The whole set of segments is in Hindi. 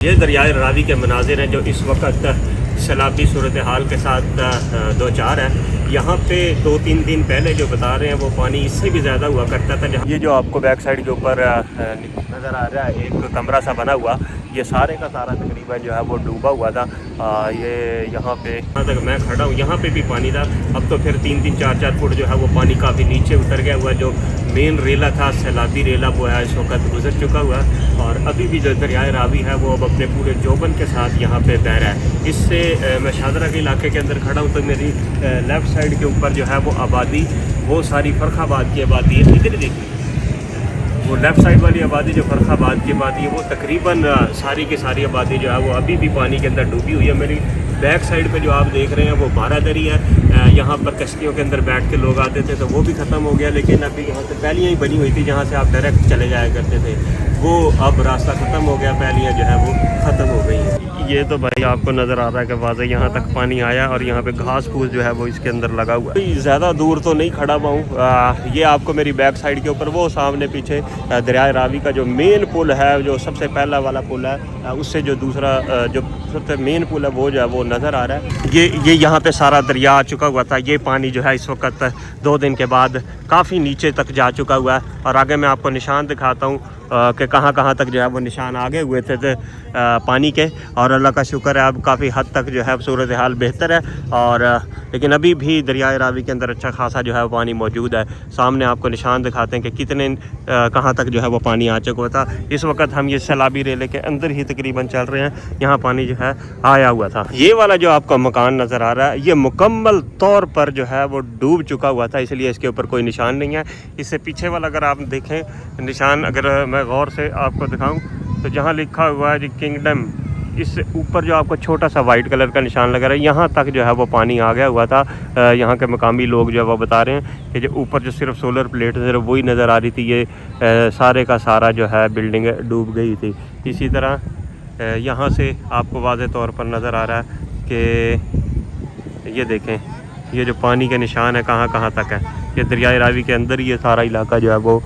ये दरियाए रावी के मनाजिर हैं जो इस वक्त सैलाबी सूरत हाल के साथ दो चार है। यहाँ पे 2-3 दिन पहले जो बता रहे हैं वो पानी इससे भी ज़्यादा हुआ करता था। जहाँ ये जो आपको बैक साइड के ऊपर नज़र आ रहा है एक कमरा सा बना हुआ, ये सारे का सारा तकरीबन जो है वो डूबा हुआ था। ये यहाँ पे जहाँ तक मैं खड़ा हूँ यहाँ पे भी पानी था। अब तो फिर 3-3 4-4 फुट जो है वो पानी काफ़ी नीचे उतर गया हुआ। जो मेन रेला था सैलाबी रेला वो है इस वक्त गुजर चुका हुआ और अभी भी जो दरियाए रावी है वो अब अपने पूरे जोबन के साथ यहाँ पे बह रहा है। इससे मैं शादरा के इलाके के अंदर खड़ा हूँ तो मेरी लेफ़्ट साइड के ऊपर जो है वो आबादी वो सारी फरखाबाद की आबादी है। इधर देखिए वो लेफ़्ट साइड वाली आबादी जो फरखाबाद की आबादी है वो तकरीबन सारी की सारी आबादी जो है वो अभी भी पानी के अंदर डूबी हुई है। मेरी बैक साइड पे जो आप देख रहे हैं वो बारादरी है। यहाँ पर कश्तियों के अंदर बैठ के लोग आते थे तो वो भी ख़त्म हो गया, लेकिन अभी यहाँ से पहलियाँ ही बनी हुई थी जहाँ से आप डायरेक्ट चले जाया करते थे, वो अब रास्ता ख़त्म हो गया, पहलियाँ जो है वो ख़त्म हो गई हैं। ये तो भाई आपको नज़र आ रहा है कि वाज़े यहाँ तक पानी आया और यहाँ पे घास फूस जो है वो इसके अंदर लगा हुआ है। ज़्यादा दूर तो नहीं खड़ा हुआ हूँ। ये आपको मेरी बैक साइड के ऊपर वो सामने पीछे दरियाए रावी का जो मेन पुल है, जो सबसे पहला वाला पुल है, उससे जो दूसरा जो सबसे मेन पुल है वो जो है वो नज़र आ रहा है। ये यहाँ पे सारा दरिया आ चुका हुआ था। ये पानी जो है इस वक्त 2 दिन के बाद काफ़ी नीचे तक जा चुका हुआ है और आगे मैं आपको निशान दिखाता हूँ कि कहाँ तक जो है वो निशान आगे हुए थे पानी के। और अल्लाह का शुक्र है अब काफ़ी हद तक जो है सूरत हाल बेहतर है। और लेकिन अभी भी दरियाए रावी के अंदर अच्छा खासा जो है वो पानी मौजूद है। सामने आपको निशान दिखाते हैं कि कितने कहाँ तक जो है वो पानी आ चुका था। इस वक्त हम ये सैलाबी रेले के अंदर ही तकरीबन चल रहे हैं, यहाँ पानी जो है आया हुआ था। ये वाला जो आपको मकान नज़र आ रहा है ये मुकम्मल तौर पर जो है वो डूब चुका हुआ था, इसलिए इसके ऊपर कोई निशान नहीं है। इससे पीछे वाला अगर आप देखें निशान, अगर मैं गौर से आपको दिखाऊं तो जहाँ लिखा हुआ है जी किंगडम, इससे ऊपर जो आपको छोटा सा वाइट कलर का निशान लगा रहा है, यहाँ तक जो है वो पानी आ गया हुआ था। यहाँ के मकामी लोग जो है वो बता रहे हैं कि जो ऊपर जो सिर्फ सोलर प्लेट सिर्फ वही नज़र आ रही थी, ये सारे का सारा जो है बिल्डिंग डूब गई थी। इसी तरह यहाँ से आपको वाज़े तौर पर नज़र आ रहा है कि ये देखें ये जो पानी के निशान है कहाँ तक है। ये दरियाए रावी के अंदर ये सारा इलाका जो है वो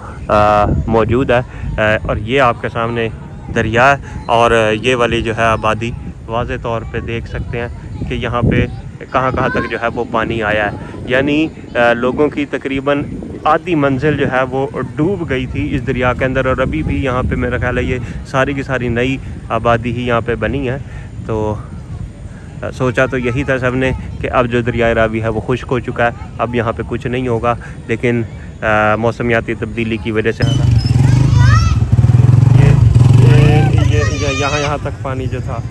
मौजूद है और ये आपके सामने दरिया और ये वाली जो है आबादी वाज़े तौर पे देख सकते हैं कि यहाँ पे कहाँ तक जो है वो पानी आया है। यानी लोगों की तकरीबन आधी मंजिल जो है वो डूब गई थी इस दरिया के अंदर और अभी भी यहाँ पे मेरा ख्याल है ये सारी की सारी नई आबादी ही यहाँ पे बनी है। तो सोचा तो यही था सबने कि अब जो दरियाए रावी है वो खुश्क हो चुका है, अब यहाँ पे कुछ नहीं होगा, लेकिन मौसमियाती तब्दीली की वजह से ये यहाँ तक पानी जो था,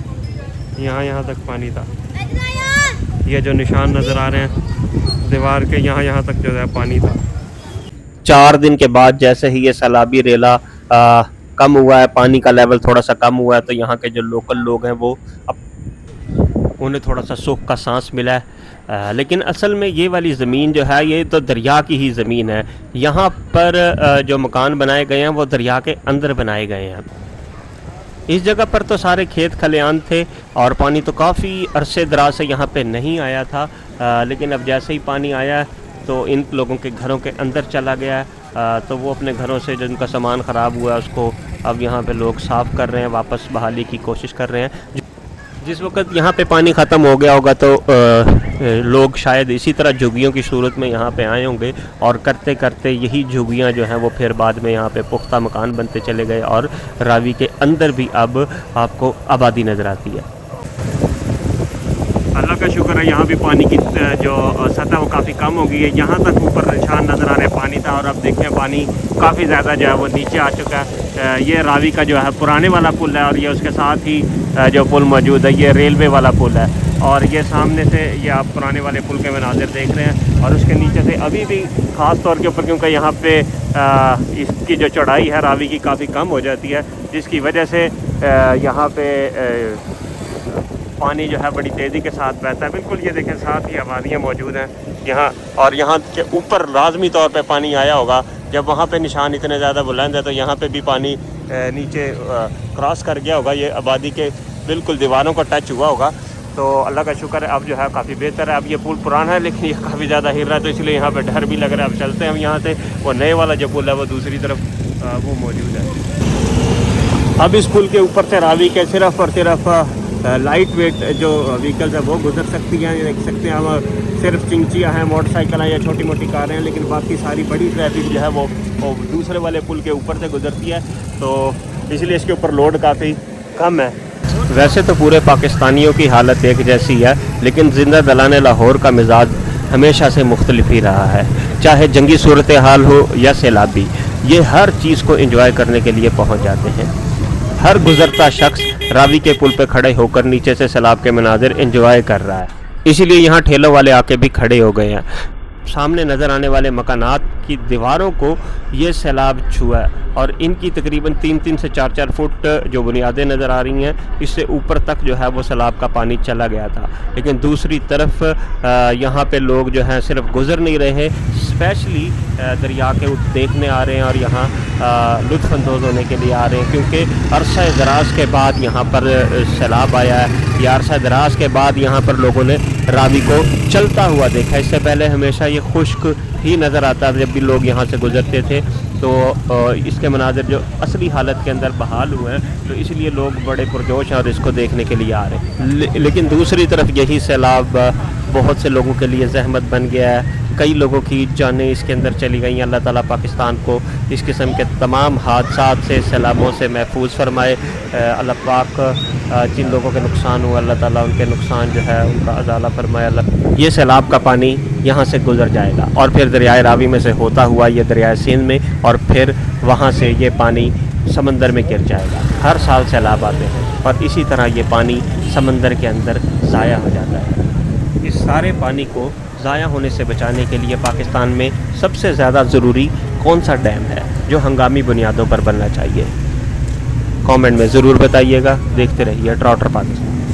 यहाँ तक पानी था। ये जो निशान नज़र आ रहे हैं दीवार के, यहाँ तक जो है पानी था। 4 दिन के बाद जैसे ही ये सैलाबी रेला कम हुआ है, पानी का लेवल थोड़ा सा कम हुआ है, तो यहाँ के जो लोकल लोग हैं वो उन्हें थोड़ा सा सुख का सांस मिला है। लेकिन असल में ये वाली ज़मीन जो है ये तो दरिया की ही ज़मीन है। यहाँ पर जो मकान बनाए गए हैं वो दरिया के अंदर बनाए गए हैं। इस जगह पर तो सारे खेत खलियान थे और पानी तो काफ़ी अरसे दराज से यहाँ पे नहीं आया था, लेकिन अब जैसे ही पानी आया तो इन लोगों के घरों के अंदर चला गया है। तो वो अपने घरों से जिनका सामान ख़राब हुआ है उसको अब यहाँ पे लोग साफ़ कर रहे हैं, वापस बहाली की कोशिश कर रहे हैं। जिस वक्त यहाँ पे पानी ख़त्म हो गया होगा तो लोग शायद इसी तरह झुग्गियों की सूरत में यहाँ पे आए होंगे और करते करते यही झुग्गियाँ जो हैं वो फिर बाद में यहाँ पे पुख्ता मकान बनते चले गए और रावी के अंदर भी अब आपको आबादी नज़र आती है। अल्लाह का शुक्र है यहाँ भी पानी की जो सतह वो काफ़ी कम हो गई है। यहाँ तक ऊपर निशान नज़र आ रहे पानी था और अब देखें पानी काफ़ी ज़्यादा जो है वो नीचे आ चुका है। ये रावी का जो है पुराने वाला पुल है और ये उसके साथ ही जो पुल मौजूद है ये रेलवे वाला पुल है। और ये सामने से ये आप पुराने वाले पुल के मनाजिर देख रहे हैं और उसके नीचे से अभी भी ख़ास तौर के ऊपर क्योंकि यहाँ पे इसकी जो चौड़ाई है रावी की काफ़ी कम हो जाती है, जिसकी वजह से यहाँ पे पानी जो है बड़ी तेज़ी के साथ बहता है। बिल्कुल ये देखें साथ ही आबादियाँ मौजूद हैं यहाँ, और यहाँ के ऊपर लाजमी तौर पे पानी आया होगा। जब वहाँ पे निशान इतने ज़्यादा बुलंद है तो यहाँ पे भी पानी नीचे क्रॉस कर गया होगा, ये आबादी के बिल्कुल दीवारों को टच हुआ होगा। तो अल्लाह का शुक्र है अब जो है काफ़ी बेहतर है। अब ये पुल पुराना है लेकिन ये काफ़ी ज़्यादा हिल रहा है तो इसलिए यहाँ पे डर भी लग रहा है। अब चलते हैं हम यहाँ से, वो नए वाला जो पुल है वो दूसरी तरफ वो मौजूद है। अब इस पुल के ऊपर से रावी के सिर्फ और सिर्फ लाइट वेट जो व्हीकल्स है वो गुजर सकती हैं। ये देख सकते हैं हम, सिर्फ चिंचियाँ हैं, मोटरसाइकिल हैं या छोटी मोटी कारें हैं, लेकिन बाकी सारी बड़ी ट्रैफिक जो है वो दूसरे वाले पुल के ऊपर से गुजरती है, तो इसलिए इसके ऊपर लोड काफ़ी कम है। वैसे तो पूरे पाकिस्तानियों की हालत एक जैसी है, लेकिन जिंदा दलाने लाहौर का मिजाज हमेशा से मुख्तलिफ ही रहा है। चाहे जंगी सूरत हाल हो या सैलाबी, ये हर चीज़ को एंजॉय करने के लिए पहुंच जाते हैं। हर गुजरता शख्स रावी के पुल पर खड़े होकर नीचे से सैलाब के मनाजिर एंजॉय कर रहा है, इसीलिए यहाँ ठेलों वाले आके भी खड़े हो गए हैं। सामने नज़र आने वाले मकानात की दीवारों को ये सैलाब छुआ है और इनकी तकरीबन 3-3 से 4-4 फुट जो बुनियादें नज़र आ रही हैं, इससे ऊपर तक जो है वो सैलाब का पानी चला गया था। लेकिन दूसरी तरफ यहाँ पे लोग जो हैं सिर्फ गुज़र नहीं रहे, स्पेशली दरिया के देखने आ रहे हैं और यहाँ लुत्फ़अंदोज़ होने के लिए आ रहे हैं, क्योंकि अरसा दराज के बाद यहाँ पर सैलाब आया है। या अरसा दराज के बाद यहाँ पर लोगों ने रावी को चलता हुआ देखा। इससे पहले हमेशा ये खुश्क ही नज़र आता जब भी लोग यहाँ से गुज़रते थे, तो इसके मनाज़िर जो असली हालत के अंदर बहाल हुए हैं, तो इसलिए लोग बड़े पुरजोश हैं और इसको देखने के लिए आ रहे हैं। लेकिन दूसरी तरफ यही सैलाब बहुत से लोगों के लिए ज़हमत बन गया है। कई लोगों की जानें इसके अंदर चली गई। अल्लाह ताला पाकिस्तान को इस किस्म के तमाम हादसात से, सैलाबों से महफूज फरमाए। अल्लाह पाक जिन लोगों के नुकसान हुआ, अल्लाह ताला उनके नुकसान जो है उनका अजाला फरमाए। ये सैलाब का पानी यहाँ से गुज़र जाएगा और फिर दरियाए रावी में से होता हुआ ये दरियाए सिंध में, और फिर वहाँ से ये पानी समंदर में गिर जाएगा। हर साल सैलाब आते हैं और इसी तरह ये पानी समंदर के अंदर ज़ाया हो जाता है। इस सारे पानी को ज़ाया होने से बचाने के लिए पाकिस्तान में सबसे ज़्यादा ज़रूरी कौन सा डैम है जो हंगामी बुनियादों पर बनना चाहिए? कमेंट में ज़रूर बताइएगा। देखते रहिए ट्रॉटर पाकिस्तान।